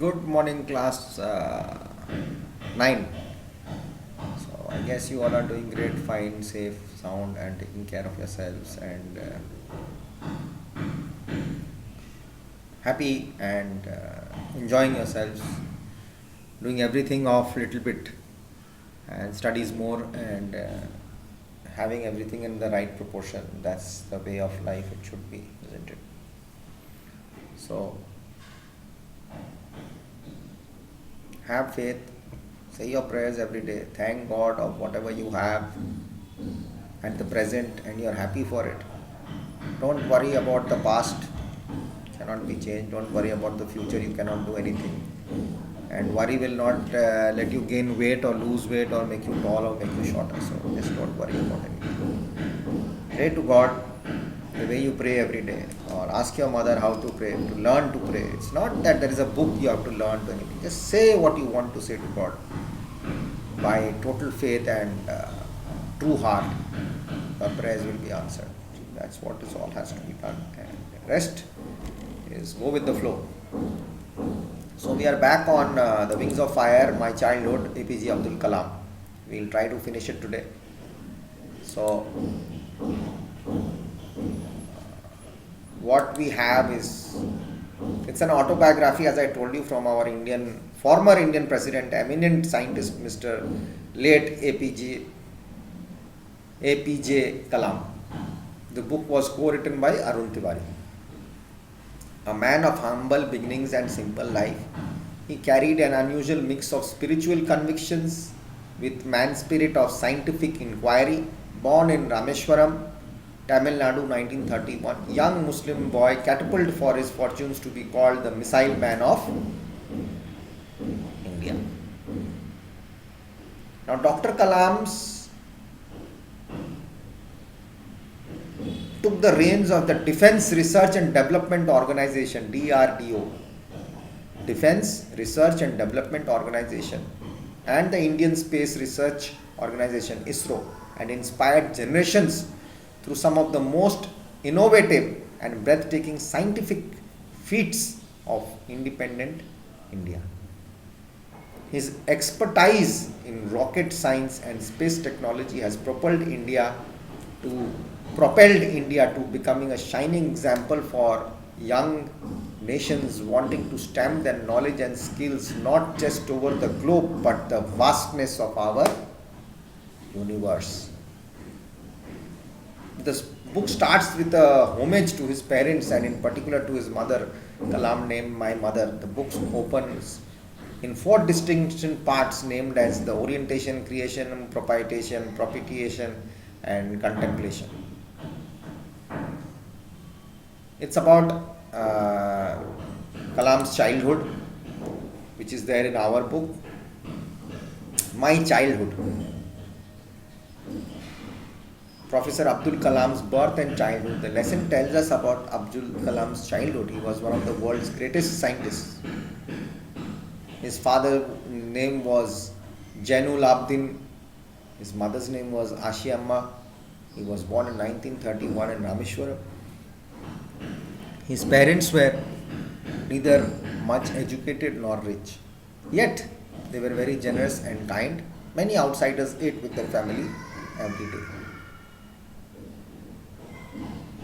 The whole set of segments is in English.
Good morning, class 9. So, I guess you all are doing great, fine, safe, sound, and taking care of yourselves and happy and enjoying yourselves, doing everything off little bit and studies more and having everything in the right proportion. That's the way of life it should be, isn't it? So, have faith, say your prayers every day, thank God of whatever you have and the present, and you're happy for it. Don't worry about the past, cannot be changed. Don't worry about the future, you cannot do anything. And worry will not let you gain weight or lose weight or make you tall or make you shorter. So just don't worry about anything. Pray to God the way you pray every day, or ask your mother how to pray, to learn to pray. It's not that there is a book you have to learn to anything. Just say what you want to say to God by total faith and true heart. Your prayers will be answered. That's what is all has to be done. And rest is go with the flow. So we are back on The Wings of Fire, My Childhood, APJ Abdul Kalam. We'll try to finish it today. So what we have is, it's an autobiography, as I told you, from our former Indian president, eminent scientist, Mr. late APJ Kalam. The book was co-written by Arun Tiwari. A man of humble beginnings and simple life, he carried an unusual mix of spiritual convictions with man spirit of scientific inquiry. Born in Rameshwaram, Tamil Nadu, 1931, young Muslim boy catapulted for his fortunes to be called the Missile Man of India. Now, Dr. Kalam's took the reins of the Defense Research and Development Organization, DRDO, Defense Research and Development Organization, and the Indian Space Research Organization, ISRO, and inspired generations through some of the most innovative and breathtaking scientific feats of independent India. His expertise in rocket science and space technology has propelled India to becoming a shining example for young nations wanting to stamp their knowledge and skills not just over the globe but the vastness of our universe. This book starts with a homage to his parents and in particular to his mother. Kalam named My Mother. The book opens in 4 distinct parts named as the orientation, creation, propitiation and contemplation. It's about Kalam's childhood, which is there in our book, My Childhood. Professor Abdul Kalam's birth and childhood. The lesson tells us about Abdul Kalam's childhood. He was one of the world's greatest scientists. His father's name was Jainul Abdin. His mother's name was Ashiamma. He was born in 1931 in Rameshwaram. His parents were neither much educated nor rich. Yet, they were very generous and kind. Many outsiders ate with their family every day.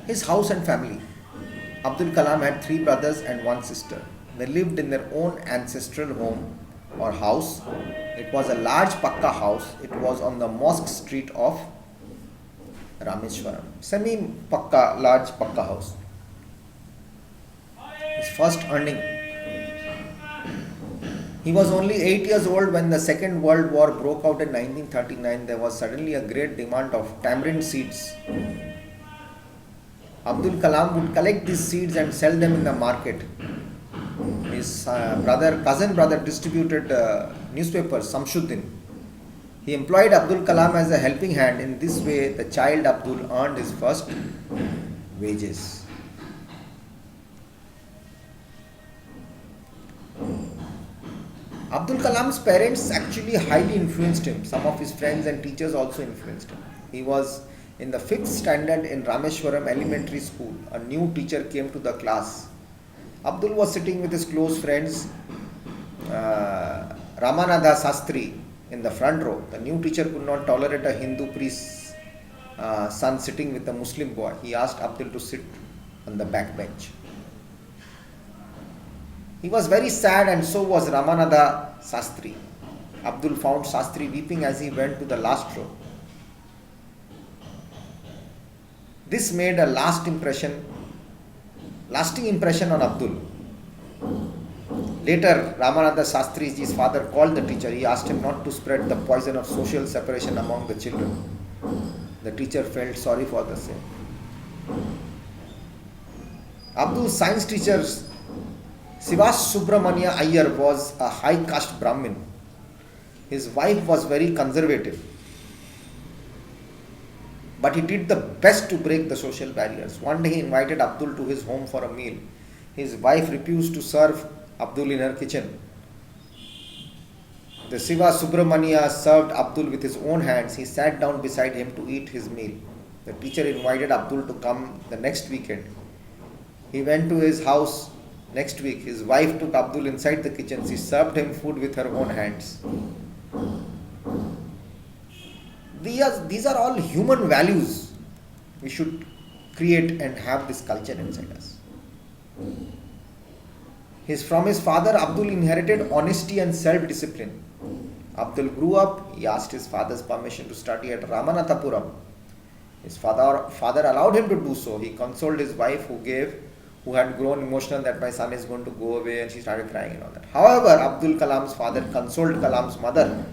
His house and family. Abdul Kalam had 3 brothers and 1 sister. They lived in their own ancestral home or house. It was a large Pakka house. It was on the Mosque Street of Rameshwaram. Semi-Pakka, large Pakka house. His first earning. He was only 8 years old when the Second World War broke out in 1939. There was suddenly a great demand of tamarind seeds. Abdul Kalam would collect these seeds and sell them in the market. His cousin brother distributed newspapers, Samshuddin. He employed Abdul Kalam as a helping hand. In this way, the child Abdul earned his first wages. Abdul Kalam's parents actually highly influenced him. Some of his friends and teachers also influenced him. He was in the 5th standard in Rameshwaram Elementary School. A new teacher came to the class. Abdul was sitting with his close friends Ramanatha Sastri in the front row. The new teacher could not tolerate a Hindu priest's son sitting with a Muslim boy. He asked Abdul to sit on the back bench. He was very sad, and so was Ramanatha Sastri. Abdul found Sastri weeping as he went to the last row. This made a lasting impression on Abdul. Later, Ramanatha Sastriji's father called the teacher. He asked him not to spread the poison of social separation among the children. The teacher felt sorry for the same. Abdul's science teacher, Sivas Subramania Iyer, was a high caste Brahmin. His wife was very conservative, but he did the best to break the social barriers. One day he invited Abdul to his home for a meal. His wife refused to serve Abdul in her kitchen. The Siva Subramania served Abdul with his own hands. He sat down beside him to eat his meal. The teacher invited Abdul to come the next weekend. He went to his house next week. His wife took Abdul inside the kitchen. She served him food with her own hands. These are all human values. We should create and have this culture inside us. From his father, Abdul inherited honesty and self-discipline. Abdul grew up. He asked his father's permission to study at Ramanathapuram. His father allowed him to do so. He consoled his wife who had grown emotional that my son is going to go away, and she started crying and all that. However, Abdul Kalam's father consoled Kalam's mother.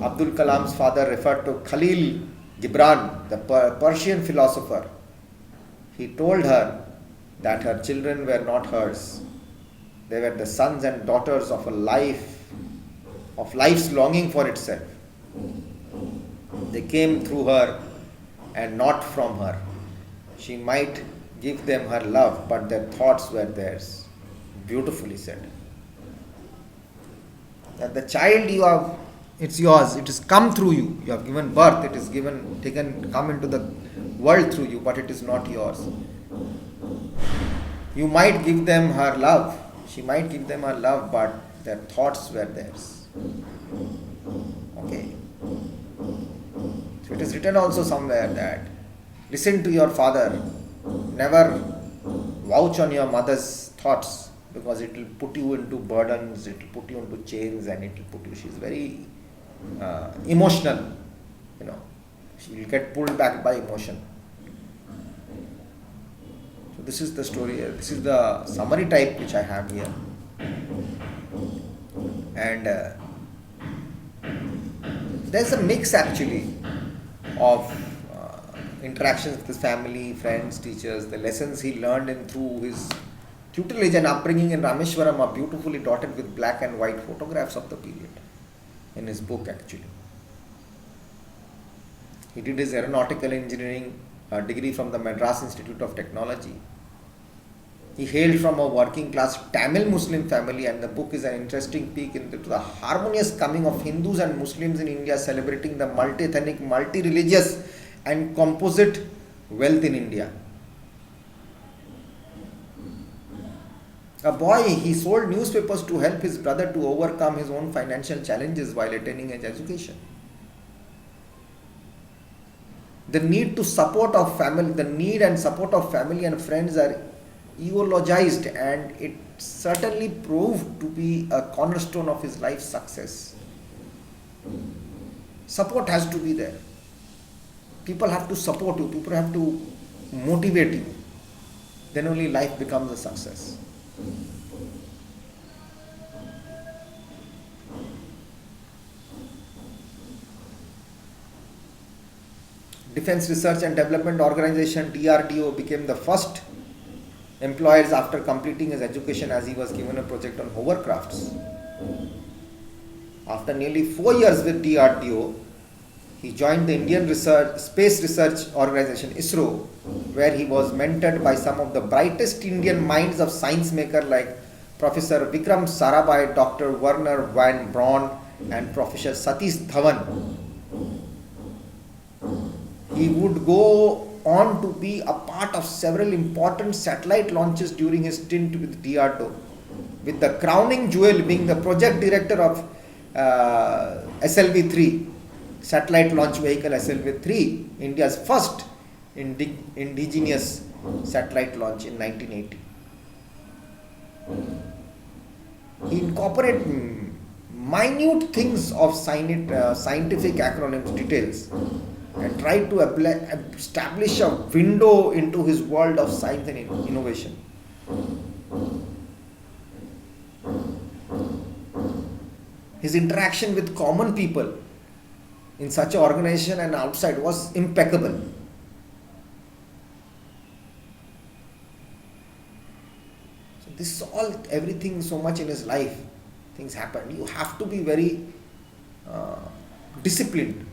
Abdul Kalam's father referred to Khalil Gibran, the Persian philosopher. He told her that her children were not hers. They were the sons and daughters of life's longing for itself. They came through her and not from her. She might give them her love, but their thoughts were theirs. Beautifully said. That the child it's yours. It has come through you. You have given birth. It is come into the world through you, but it is not yours. You might give them her love. She might give them her love, but their thoughts were theirs. Okay. So it is written also somewhere that listen to your father. Never vouch on your mother's thoughts, because it will put you into burdens, it will put you into chains, and it will put you. She is very emotional. She will get pulled back by emotion. So this is the story. This is the summary type which I have here. And there's a mix actually of interactions with his family, friends, teachers. The lessons he learned through his tutelage and upbringing in Rameshwaram are beautifully dotted with black and white photographs of the period in his book actually. He did his aeronautical engineering degree from the Madras Institute of Technology. He hailed from a working class Tamil Muslim family, and the book is an interesting peek into the harmonious coming of Hindus and Muslims in India, celebrating the multi-ethnic, multi-religious and composite wealth in India. A boy, he sold newspapers to help his brother to overcome his own financial challenges while attaining his education. The need and support of family and friends are eulogized, and it certainly proved to be a cornerstone of his life's success. Support has to be there. People have to support you. People have to motivate you. Then only life becomes a success. Defense Research and Development Organization DRDO became the first employers after completing his education, as he was given a project on hovercrafts. After nearly 4 years with DRDO, he joined the Indian Space Research Organization ISRO, where he was mentored by some of the brightest Indian minds of science maker like Professor Vikram Sarabhai, Dr. Werner van Braun, and Professor Satish Dhawan. He would go on to be a part of several important satellite launches during his stint with DRDO. with the crowning jewel being the project director of SLV-3, satellite launch vehicle SLV-3, India's first indigenous satellite launch in 1980. He incorporated minute things of scientific acronyms details and tried to establish a window into his world of science and innovation. His interaction with common people in such an organization and outside was impeccable. So this is all, everything, so much in his life, things happened. You have to be very disciplined.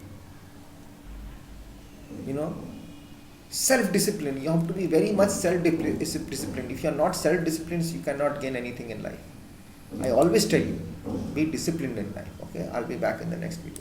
Self-discipline. You have to be very much self-disciplined. If you are not self-disciplined, you cannot gain anything in life. I always tell you, be disciplined in life. Okay, I'll be back in the next video.